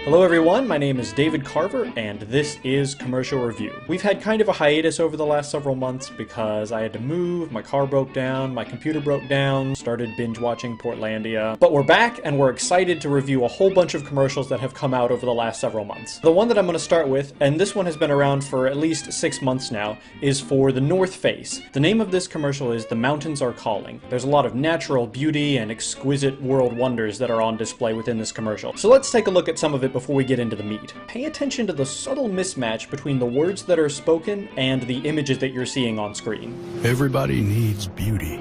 Hello everyone, my name is David Carver, and this is Commercial Review. We've had kind of a hiatus over the last several months because I had to move, my car broke down, my computer broke down, started binge watching Portlandia. But we're back, and we're excited to review a whole bunch of commercials that have come out over the last several months. The one that I'm going to start with, and this one has been around for at least 6 months now, is for the North Face. The name of this commercial is The Mountains Are Calling. There's a lot of natural beauty and exquisite world wonders that are on display within this commercial. So let's take a look at some of it before we get into the meat. Pay attention to the subtle mismatch between the words that are spoken and the images that you're seeing on screen. Everybody needs beauty,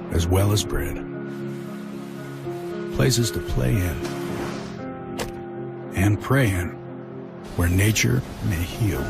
as well as bread. Places to play in and pray in, where nature may heal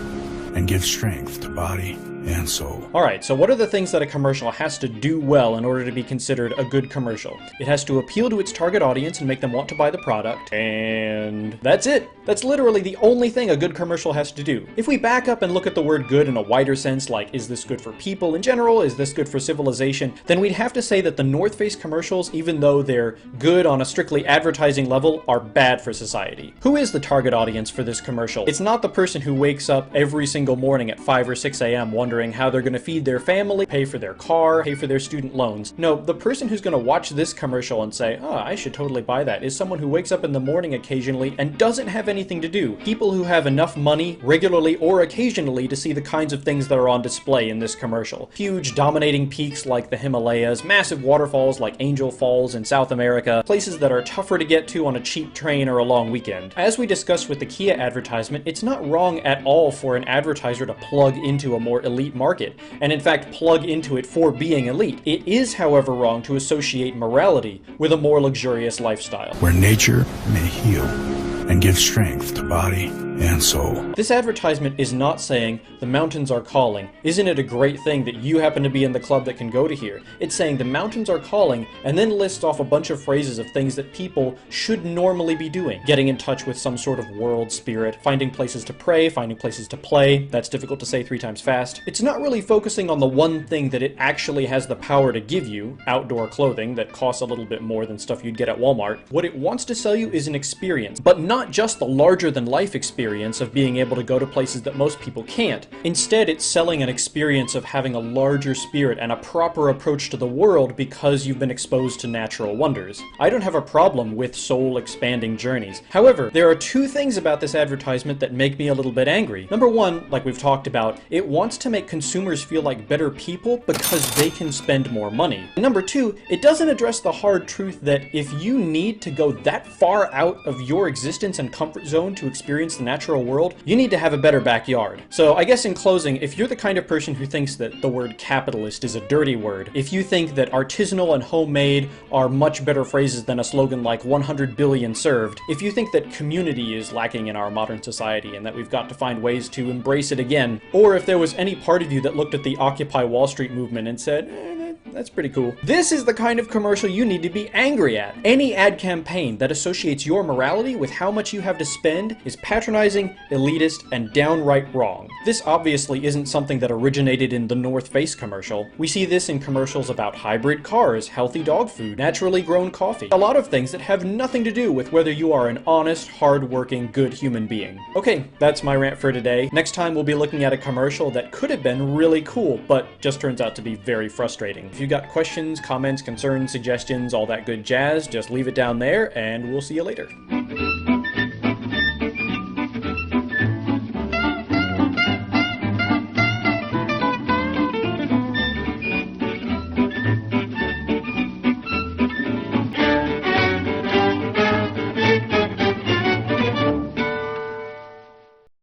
and give strength to body and soul. Alright, so what are the things that a commercial has to do well in order to be considered a good commercial? It has to appeal to its target audience and make them want to buy the product, and that's it. That's literally the only thing a good commercial has to do. If we back up and look at the word good in a wider sense, like is this good for people in general, is this good for civilization, then we'd have to say that the North Face commercials, even though they're good on a strictly advertising level, are bad for society. Who is the target audience for this commercial? It's not the person who wakes up every single morning at 5 or 6 a.m. wondering how they're going to feed their family, pay for their car, pay for their student loans. No, the person who's going to watch this commercial and say, oh, I should totally buy that, is someone who wakes up in the morning occasionally and doesn't have anything to do. People who have enough money, regularly or occasionally, to see the kinds of things that are on display in this commercial. Huge dominating peaks like the Himalayas, massive waterfalls like Angel Falls in South America, places that are tougher to get to on a cheap train or a long weekend. As we discussed with the Kia advertisement, it's not wrong at all for an advertiser to plug into a more elite market, and in fact plug into it for being elite. It is, however, wrong to associate morality with a more luxurious lifestyle. Where nature may heal and give strength to body and soul. This advertisement is not saying the mountains are calling. Isn't it a great thing that you happen to be in the club that can go to here? It's saying the mountains are calling, and then lists off a bunch of phrases of things that people should normally be doing. Getting in touch with some sort of world spirit, finding places to pray, finding places to play. That's difficult to say 3 times fast. It's not really focusing on the one thing that it actually has the power to give you, outdoor clothing that costs a little bit more than stuff you'd get at Walmart. What it wants to sell you is an experience, but not just the larger-than-life experience of being able to go to places that most people can't. Instead, it's selling an experience of having a larger spirit and a proper approach to the world because you've been exposed to natural wonders. I don't have a problem with soul-expanding journeys. However, there are 2 things about this advertisement that make me a little bit angry. Number 1, like we've talked about, it wants to make consumers feel like better people because they can spend more money. And number 2, it doesn't address the hard truth that if you need to go that far out of your existence and comfort zone to experience the natural world, you need to have a better backyard. So I guess in closing, if you're the kind of person who thinks that the word capitalist is a dirty word, if you think that artisanal and homemade are much better phrases than a slogan like 100 billion served, if you think that community is lacking in our modern society and that we've got to find ways to embrace it again, or if there was any part of you that looked at the Occupy Wall Street movement and said, that's pretty cool. This is the kind of commercial you need to be angry at. Any ad campaign that associates your morality with how much you have to spend is patronizing, elitist, and downright wrong. This obviously isn't something that originated in the North Face commercial. We see this in commercials about hybrid cars, healthy dog food, naturally grown coffee. A lot of things that have nothing to do with whether you are an honest, hard-working, good human being. Okay, that's my rant for today. Next time we'll be looking at a commercial that could have been really cool, but just turns out to be very frustrating. If you got questions, comments, concerns, suggestions, all that good jazz, just leave it down there, and we'll see you later.